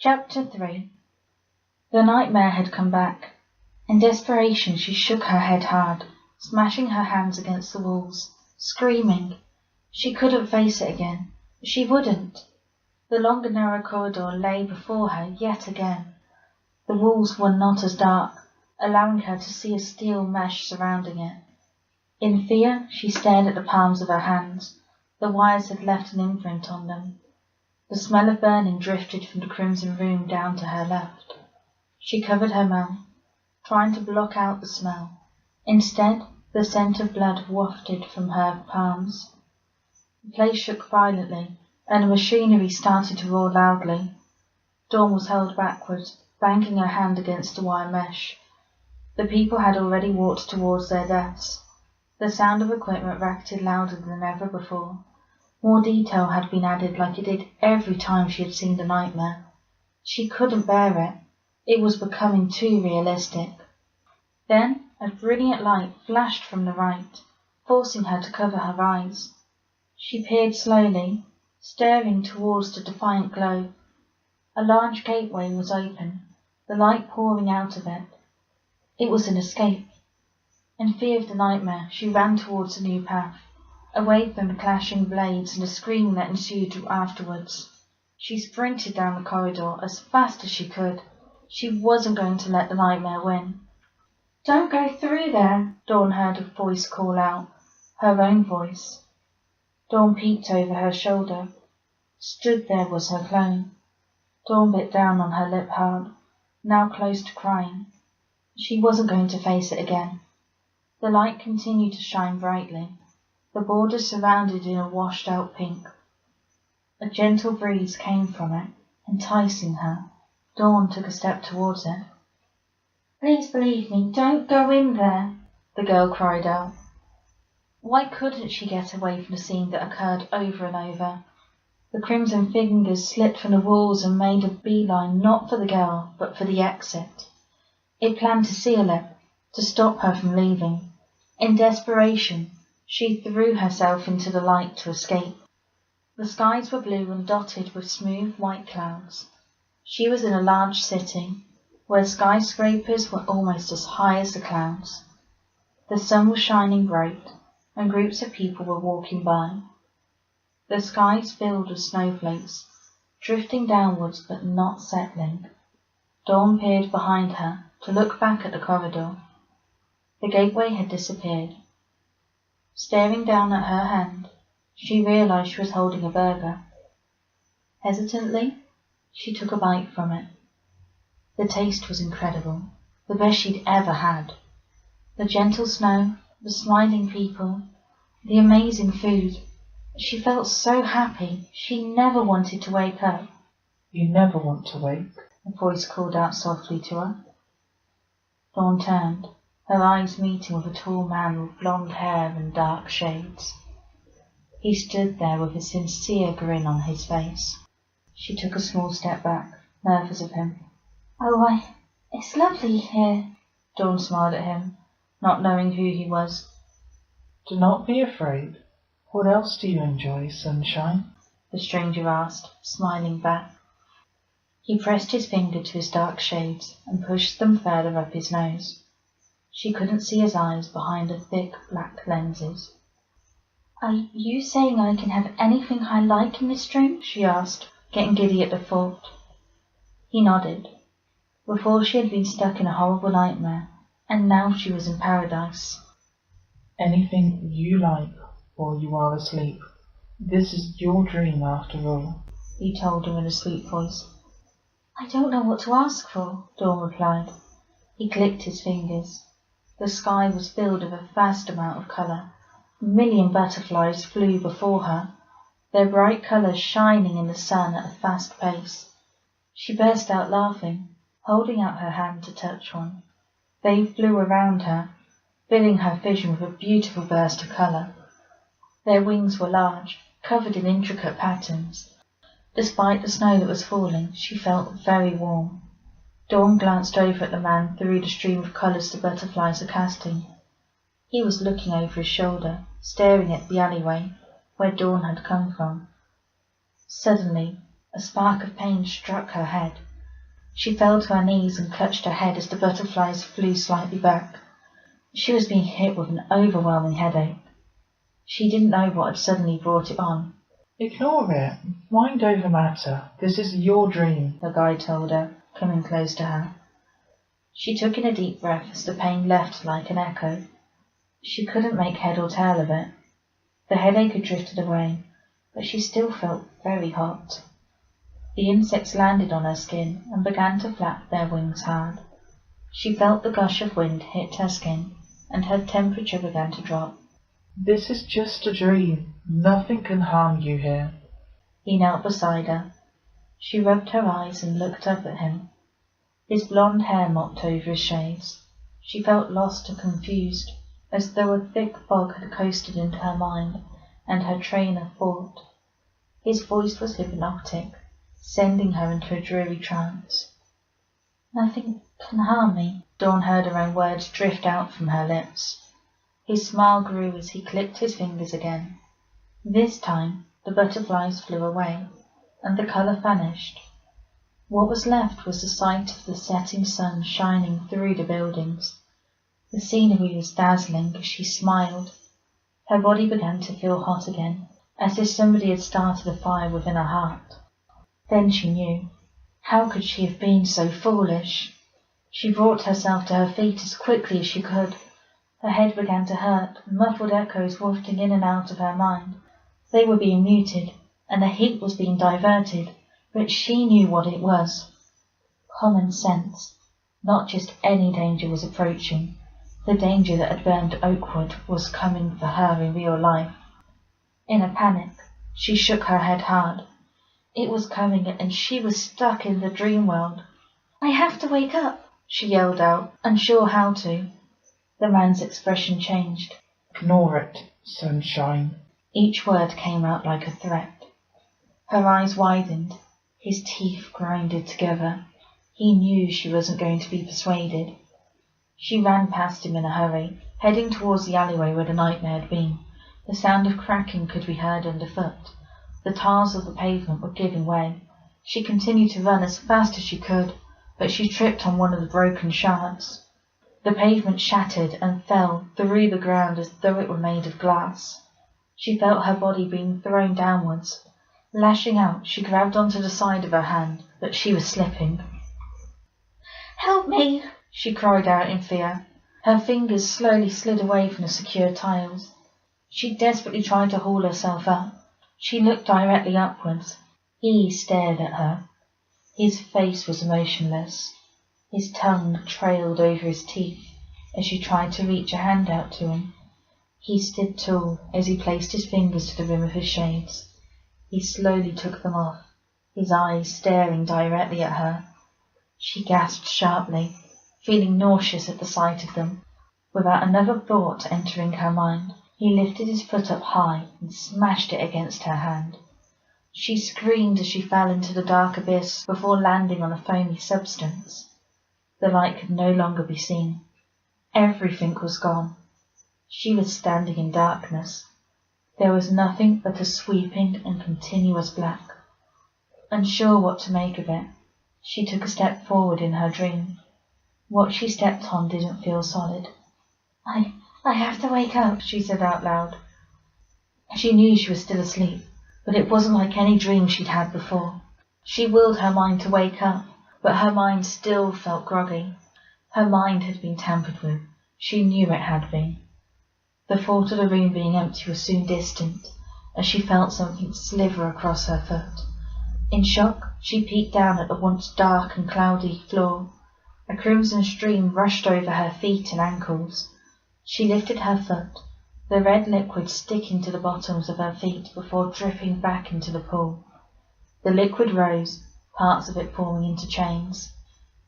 Chapter 3. The nightmare had come back. In desperation she shook her head hard, smashing her hands against the walls, screaming. She couldn't face it again. She wouldn't. The long and narrow corridor lay before her yet again. The walls were not as dark, allowing her to see a steel mesh surrounding it. In fear, she stared at the palms of her hands. The wires had left an imprint on them. The smell of burning drifted from the crimson room down to her left. She covered her mouth, trying to block out the smell. Instead, the scent of blood wafted from her palms. The place shook violently, and the machinery started to roar loudly. Dawn was held backwards, banging her hand against the wire mesh. The people had already walked towards their deaths. The sound of equipment racketed louder than ever before. More detail had been added like it did every time she had seen the nightmare. She couldn't bear it. It was becoming too realistic. Then a brilliant light flashed from the right, forcing her to cover her eyes. She peered slowly, staring towards the defiant glow. A large gateway was open, the light pouring out of it. It was an escape. In fear of the nightmare, she ran towards the new path, away from the clashing blades and the scream that ensued afterwards. She sprinted down the corridor as fast as she could. She wasn't going to let the nightmare win. "Don't go through there," Dawn heard a voice call out, her own voice. Dawn peeked over her shoulder. Stood there was her clone. Dawn bit down on her lip hard, now close to crying. She wasn't going to face it again. The light continued to shine brightly, the border surrounded in a washed-out pink. A gentle breeze came from it, enticing her. Dawn took a step towards it. "Please believe me, don't go in there," the girl cried out. Why couldn't she get away from the scene that occurred over and over? The crimson fingers slipped from the walls and made a beeline not for the girl, but for the exit. It planned to seal it, to stop her from leaving. In desperation, she threw herself into the light to escape. The skies were blue and dotted with smooth white clouds. She was in a large city, where skyscrapers were almost as high as the clouds. The sun was shining bright, and groups of people were walking by. The skies filled with snowflakes, drifting downwards but not settling. Dawn peered behind her to look back at the corridor. The gateway had disappeared. Staring down at her hand, she realized she was holding a burger. Hesitantly, she took a bite from it. The taste was incredible, the best she'd ever had. The gentle snow, the smiling people, the amazing food. She felt so happy, she never wanted to wake up. "You never want to wake," a voice called out softly to her. Dawn turned, her eyes meeting with a tall man with blonde hair and dark shades. He stood there with a sincere grin on his face. She took a small step back, nervous of him. "Oh, it's lovely here," Dawn smiled at him, not knowing who he was. "Do not be afraid. What else do you enjoy, sunshine?" the stranger asked, smiling back. He pressed his finger to his dark shades and pushed them further up his nose. She couldn't see his eyes behind the thick black lenses. "Are you saying I can have anything I like in this drink?" she asked, getting giddy at the thought. He nodded. Before she had been stuck in a horrible nightmare, and now she was in paradise. "Anything you like while you are asleep. This is your dream after all," he told her in a sweet voice. "I don't know what to ask for," Dawn replied. He clicked his fingers. The sky was filled with a vast amount of colour. A million butterflies flew before her, their bright colours shining in the sun at a fast pace. She burst out laughing, holding out her hand to touch one. They flew around her, filling her vision with a beautiful burst of colour. Their wings were large, covered in intricate patterns. Despite the snow that was falling, she felt very warm. Dawn glanced over at the man through the stream of colours the butterflies were casting. He was looking over his shoulder, staring at the alleyway, where Dawn had come from. Suddenly, a spark of pain struck her head, She fell to her knees and clutched her head as the butterflies flew slightly back. She was being hit with an overwhelming headache. She didn't know what had suddenly brought it on. Ignore it. Mind over matter. This is your dream, The guide told her, coming close to her. She took in a deep breath as the pain left like an echo. She couldn't make head or tail of it. The headache had drifted away, but she still felt very hot. The insects landed on her skin and began to flap their wings hard. She felt the gush of wind hit her skin, and her temperature began to drop. This is just a dream. Nothing can harm you here. He knelt beside her. She rubbed her eyes and looked up at him. His blonde hair mopped over his shades. She felt lost and confused, as though a thick fog had coasted into her mind, and her train of thought. His voice was hypnotic, sending her into a dreary trance. Nothing can harm me. Dawn heard her own words drift out from her lips. His smile grew as he clicked his fingers again. This time the butterflies flew away, and the colour vanished. What was left was the sight of the setting sun shining through the buildings. The scenery was dazzling as she smiled. Her body began to feel hot again, as if somebody had started a fire within her heart. Then she knew. How could she have been so foolish? She brought herself to her feet as quickly as she could. Her head began to hurt, muffled echoes wafting in and out of her mind. They were being muted, and the heat was being diverted, but she knew what it was. Common sense. Not just any danger was approaching. The danger that had burned Oakwood was coming for her in real life. In a panic, she shook her head hard. It was coming, and she was stuck in the dream world. "I have to wake up," she yelled out, unsure how to. The man's expression changed. Ignore it, sunshine. Each word came out like a threat. Her eyes widened. His teeth grinded together. He knew she wasn't going to be persuaded. She ran past him in a hurry, heading towards the alleyway where the nightmare had been. The sound of cracking could be heard underfoot. The tiles of the pavement were giving way. She continued to run as fast as she could, but she tripped on one of the broken shards. The pavement shattered and fell through the ground as though it were made of glass. She felt her body being thrown downwards. Lashing out, she grabbed onto the side of her hand, but she was slipping. "Help me!" she cried out in fear. Her fingers slowly slid away from the secure tiles. She desperately tried to haul herself up. She looked directly upwards. He stared at her. His face was motionless. His tongue trailed over his teeth as she tried to reach a hand out to him. He stood tall as he placed his fingers to the rim of his shades. He slowly took them off, his eyes staring directly at her. She gasped sharply, feeling nauseous at the sight of them. Without another thought entering her mind, he lifted his foot up high and smashed it against her hand. She screamed as she fell into the dark abyss before landing on a foamy substance. The light could no longer be seen. Everything was gone. She was standing in darkness. There was nothing but a sweeping and continuous black. Unsure what to make of it, she took a step forward in her dream. What she stepped on didn't feel solid. I have to wake up," she said out loud. She knew she was still asleep, but it wasn't like any dream she'd had before. She willed her mind to wake up, but her mind still felt groggy. Her mind had been tampered with. She knew it had been. The thought of the room being empty was soon distant, as she felt something sliver across her foot. In shock, she peeked down at the once dark and cloudy floor. A crimson stream rushed over her feet and ankles. She lifted her foot, the red liquid sticking to the bottoms of her feet before dripping back into the pool. The liquid rose, parts of it forming into chains.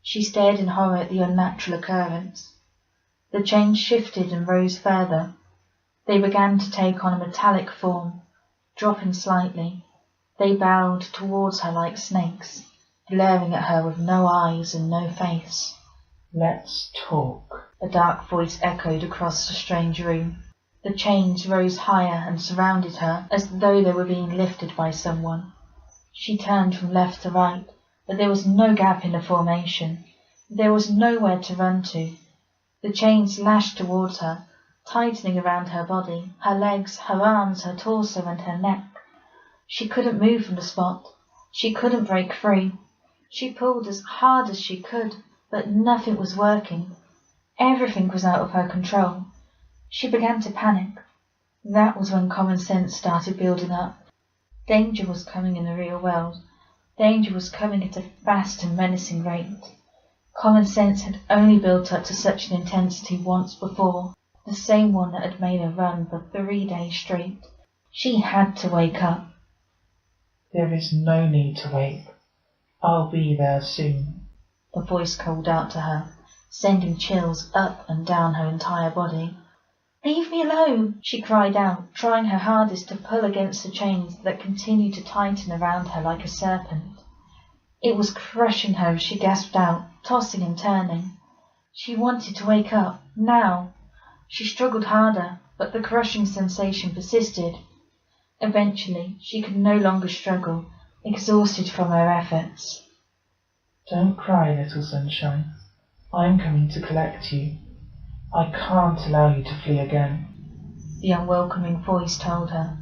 She stared in horror at the unnatural occurrence. The chains shifted and rose further. They began to take on a metallic form, dropping slightly. They bowed towards her like snakes, glaring at her with no eyes and no face. "Let's talk," a dark voice echoed across the strange room. The chains rose higher and surrounded her as though they were being lifted by someone. She turned from left to right, but there was no gap in the formation. There was nowhere to run to. The chains lashed towards her, tightening around her body, her legs, her arms, her torso, and her neck. She couldn't move from the spot. She couldn't break free. She pulled as hard as she could, but nothing was working. Everything was out of her control. She began to panic. That was when common sense started building up. Danger was coming in the real world. Danger was coming at a fast and menacing rate. Common sense had only built up to such an intensity once before, the same one that had made her run for 3 days straight. She had to wake up. There is no need to wait. I'll be there soon. The voice called out to her, sending chills up and down her entire body. Leave me alone, she cried out, trying her hardest to pull against the chains that continued to tighten around her like a serpent. It was crushing her as she gasped out, tossing and turning. She wanted to wake up, now. She struggled harder, but the crushing sensation persisted. Eventually, she could no longer struggle, exhausted from her efforts. Don't cry, little sunshine. I'm coming to collect you. I can't allow you to flee again. The unwelcoming voice told her.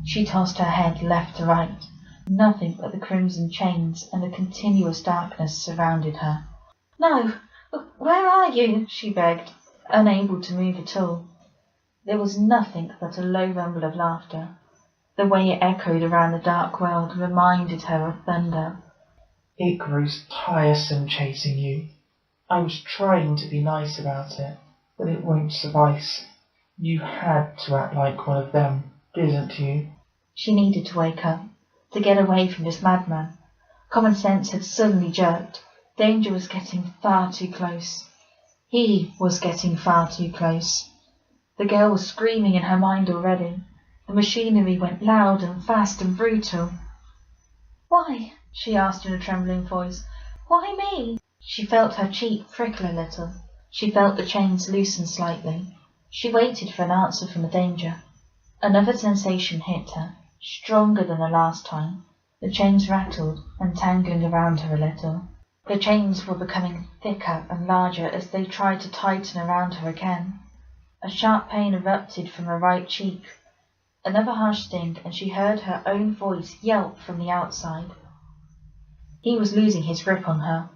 She tossed her head left to right. Nothing but the crimson chains and the continuous darkness surrounded her. No, where are you? She begged, unable to move at all. There was nothing but a low rumble of laughter. The way it echoed around the dark world reminded her of thunder. It grows tiresome chasing you. I was trying to be nice about it, but it won't suffice. You had to act like one of them, didn't you? She needed to wake up, to get away from this madman. Common sense had suddenly jerked. Danger was getting far too close. He was getting far too close. The girl was screaming in her mind already. The machinery went loud and fast and brutal. Why? She asked in a trembling voice. Why me? She felt her cheek prickle a little. She felt the chains loosen slightly. She waited for an answer from the danger. Another sensation hit her, stronger than the last time. The chains rattled, entangling around her a little. The chains were becoming thicker and larger as they tried to tighten around her again. A sharp pain erupted from her right cheek. Another harsh sting, and she heard her own voice yelp from the outside. He was losing his grip on her.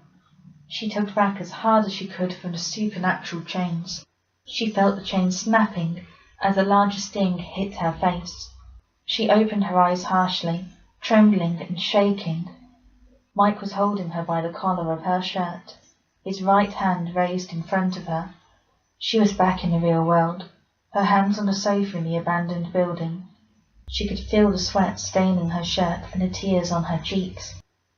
She tugged back as hard as she could from the supernatural chains. She felt the chains snapping as a larger sting hit her face. She opened her eyes harshly, trembling and shaking. Mike was holding her by the collar of her shirt, his right hand raised in front of her. She was back in the real world, her hands on the sofa in the abandoned building. She could feel the sweat staining her shirt and the tears on her cheeks.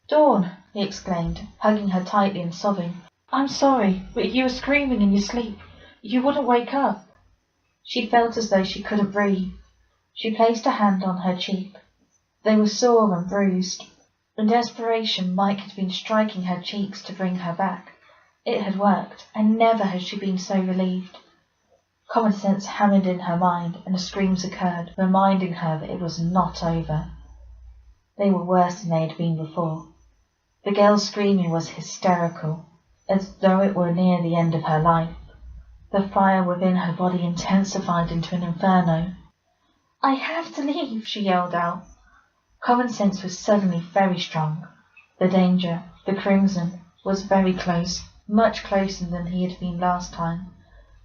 Dawn, he exclaimed, hugging her tightly and sobbing. I'm sorry, but you were screaming in your sleep. You wouldn't wake up. She felt as though she couldn't breathe. She placed a hand on her cheek. They were sore and bruised. In desperation, Mike had been striking her cheeks to bring her back. It had worked, and never had she been so relieved. Common sense hammered in her mind, and the screams occurred, reminding her that it was not over. They were worse than they had been before. The girl's screaming was hysterical, as though it were near the end of her life. The fire within her body intensified into an inferno. I have to leave, she yelled out. Common sense was suddenly very strong. The danger, the crimson, was very close, much closer than he had been last time.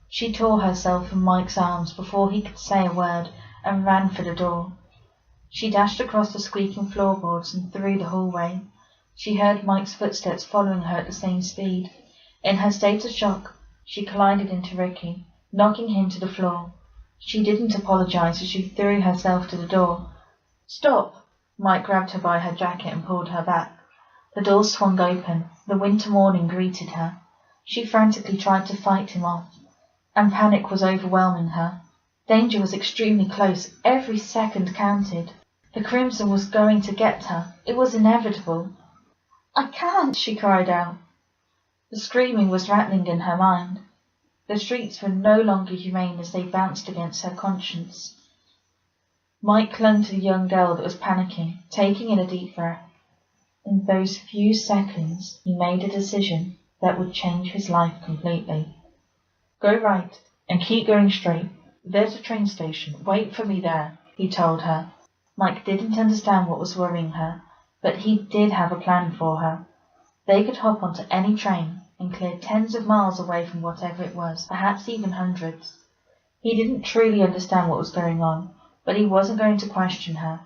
She tore herself from Mike's arms before he could say a word and ran for the door. She dashed across the squeaking floorboards and through the hallway. She heard Mike's footsteps following her at the same speed. In her state of shock, she collided into Ricky, knocking him to the floor. She didn't apologize as she threw herself to the door. Stop! Mike grabbed her by her jacket and pulled her back. The door swung open. The winter morning greeted her. She frantically tried to fight him off, and panic was overwhelming her. Danger was extremely close. Every second counted. The crimson was going to get her. It was inevitable. I can't, she cried out. The screaming was rattling in her mind. The streets were no longer humane as they bounced against her conscience. Mike clung to the young girl that was panicking, taking in a deep breath. In those few seconds, he made a decision that would change his life completely. "Go right, and keep going straight. There's a train station. Wait for me there," he told her. Mike didn't understand what was worrying her, but he did have a plan for her. They could hop onto any train and clear tens of miles away from whatever it was, perhaps even hundreds. He didn't truly understand what was going on, but he wasn't going to question her.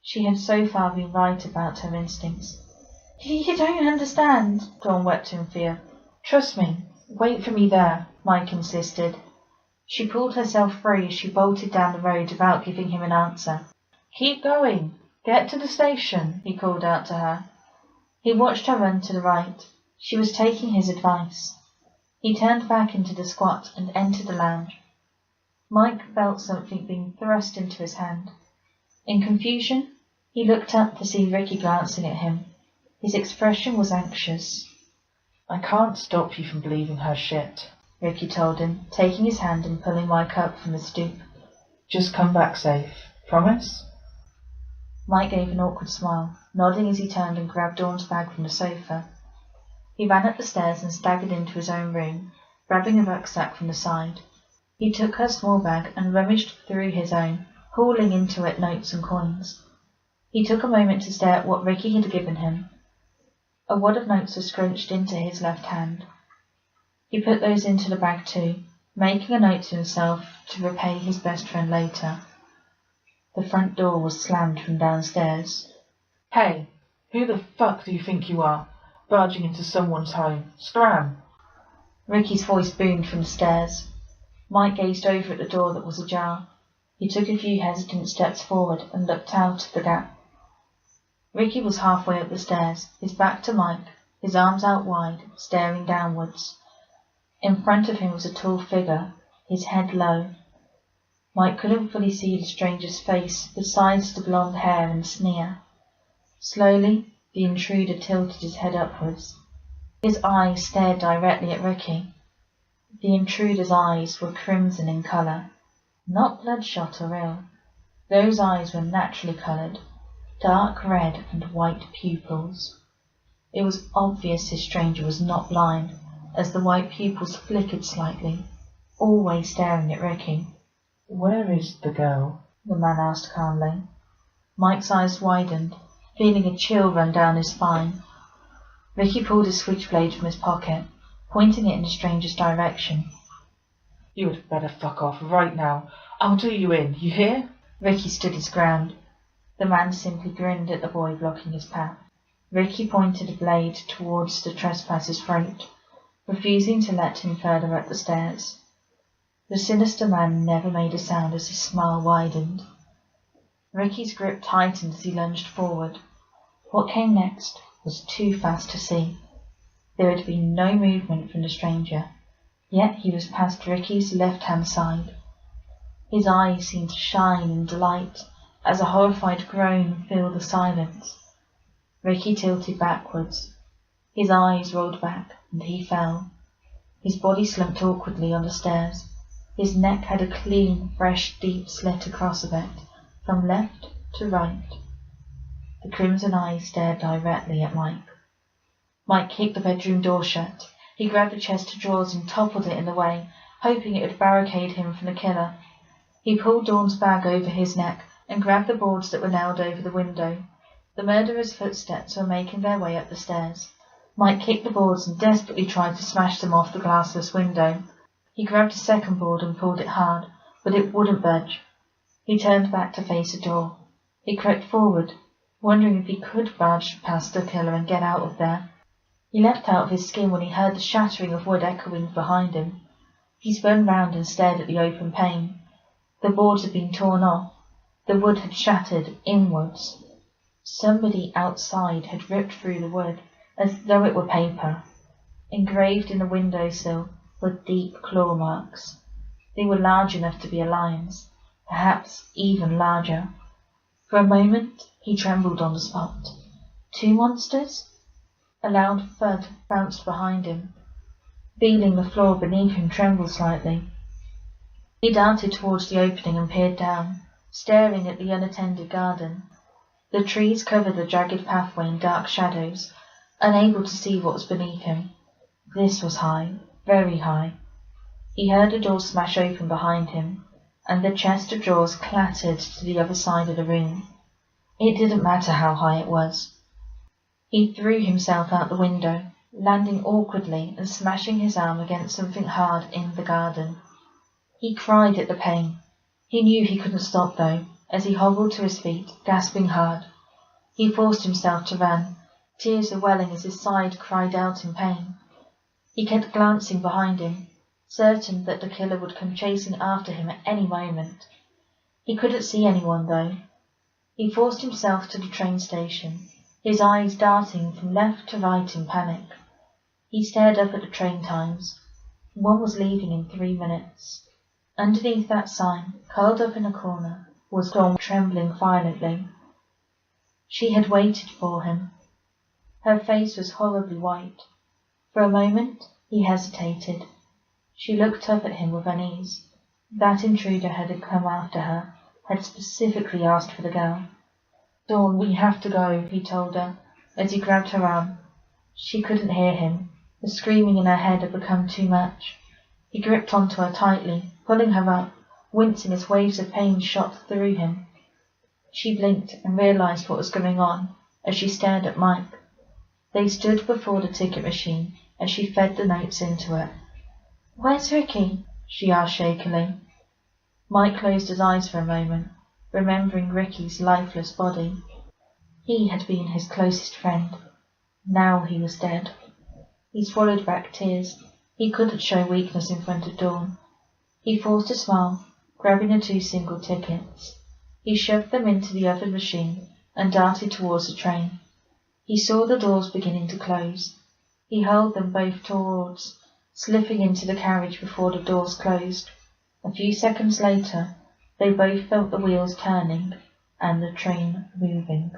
She had so far been right about her instincts. "You don't understand," Dawn wept in fear. "Trust me. Wait for me there," Mike insisted. She pulled herself free as she bolted down the road without giving him an answer. "Keep going. Get to the station," he called out to her. He watched her run to the right. She was taking his advice. He turned back into the squat and entered the lounge. Mike felt something being thrust into his hand. In confusion, he looked up to see Ricky glancing at him. His expression was anxious. "I can't stop you from believing her shit," Ricky told him, taking his hand and pulling Mike up from the stoop. "Just come back safe. Promise?" Mike gave an awkward smile, nodding as he turned and grabbed Dawn's bag from the sofa. He ran up the stairs and staggered into his own room, grabbing a rucksack from the side. He took her small bag and rummaged through his own, hauling into it notes and coins. He took a moment to stare at what Ricky had given him. A wad of notes was scrunched into his left hand. He put those into the bag too, making a note to himself to repay his best friend later. The front door was slammed from downstairs. "Hey, who the fuck do you think you are? Barging into someone's home. Scram!" Ricky's voice boomed from the stairs. Mike gazed over at the door that was ajar. He took a few hesitant steps forward and looked out of the gap. Ricky was halfway up the stairs, his back to Mike, his arms out wide, staring downwards. In front of him was a tall figure, his head low. Mike couldn't fully see the stranger's face besides the blonde hair and sneer. Slowly, the intruder tilted his head upwards. His eyes stared directly at Ricky. The intruder's eyes were crimson in colour, not bloodshot or ill. Those eyes were naturally coloured, dark red and white pupils. It was obvious this stranger was not blind, as the white pupils flickered slightly, always staring at Ricky. "Where is the girl?" the man asked calmly. Mike's eyes widened, feeling a chill run down his spine. Ricky pulled his switchblade from his pocket, pointing it in the stranger's direction. "You had better fuck off right now. I'll do you in, you hear?" Ricky stood his ground. The man simply grinned at the boy blocking his path. Ricky pointed a blade towards the trespasser's throat, refusing to let him further up the stairs. The sinister man never made a sound as his smile widened. Ricky's grip tightened as he lunged forward. What came next was too fast to see. There had been no movement from the stranger, yet he was past Ricky's left-hand side. His eyes seemed to shine in delight as a horrified groan filled the silence. Ricky tilted backwards. His eyes rolled back, and he fell. His body slumped awkwardly on the stairs. His neck had a clean, fresh, deep slit across of it, from left to right. The crimson eyes stared directly at Mike. Mike kicked the bedroom door shut. He grabbed the chest of drawers and toppled it in the way, hoping it would barricade him from the killer. He pulled Dawn's bag over his neck and grabbed the boards that were nailed over the window. The murderer's footsteps were making their way up the stairs. Mike kicked the boards and desperately tried to smash them off the glassless window. He grabbed a second board and pulled it hard, but it wouldn't budge. He turned back to face the door. He crept forward, wondering if he could barge past the killer and get out of there. He leapt out of his skin when he heard the shattering of wood echoing behind him. He spun round and stared at the open pane. The boards had been torn off. The wood had shattered inwards. Somebody outside had ripped through the wood, as though it were paper. Engraved in the window-sill were deep claw marks. They were large enough to be a lion's, perhaps even larger. For a moment he trembled on the spot. Two monsters? A loud thud bounced behind him, feeling the floor beneath him tremble slightly. He darted towards the opening and peered down, staring at the unattended garden. The trees covered the jagged pathway in dark shadows, unable to see what was beneath him. This was high, very high. He heard a door smash open behind him, and the chest of drawers clattered to the other side of the room. It didn't matter how high it was. He threw himself out the window, landing awkwardly and smashing his arm against something hard in the garden. He cried at the pain. He knew he couldn't stop though, as he hobbled to his feet, gasping hard. He forced himself to run, tears were welling as his side cried out in pain. He kept glancing behind him, certain that the killer would come chasing after him at any moment. He couldn't see anyone though. He forced himself to the train station, his eyes darting from left to right in panic. He stared up at the train times. One was leaving in 3 minutes. Underneath that sign, curled up in a corner, was Dawn, trembling violently. She had waited for him. Her face was horribly white. For a moment, he hesitated. She looked up at him with unease. That intruder had come after her, had specifically asked for the girl. Dawn, we have to go, he told her, as he grabbed her arm. She couldn't hear him. The screaming in her head had become too much. He gripped onto her tightly, pulling her up, wincing as waves of pain shot through him. She blinked and realized what was going on as she stared at Mike. They stood before the ticket machine as she fed the notes into it. "Where's Ricky?" she asked shakily. Mike closed his eyes for a moment, remembering Ricky's lifeless body. He had been his closest friend. Now he was dead. He swallowed back tears. He couldn't show weakness in front of Dawn. He forced a smile, grabbing the 2 single tickets. He shoved them into the other machine and darted towards the train. He saw the doors beginning to close. He hurled them both towards, slipping into the carriage before the doors closed. A few seconds later, they both felt the wheels turning and the train moving.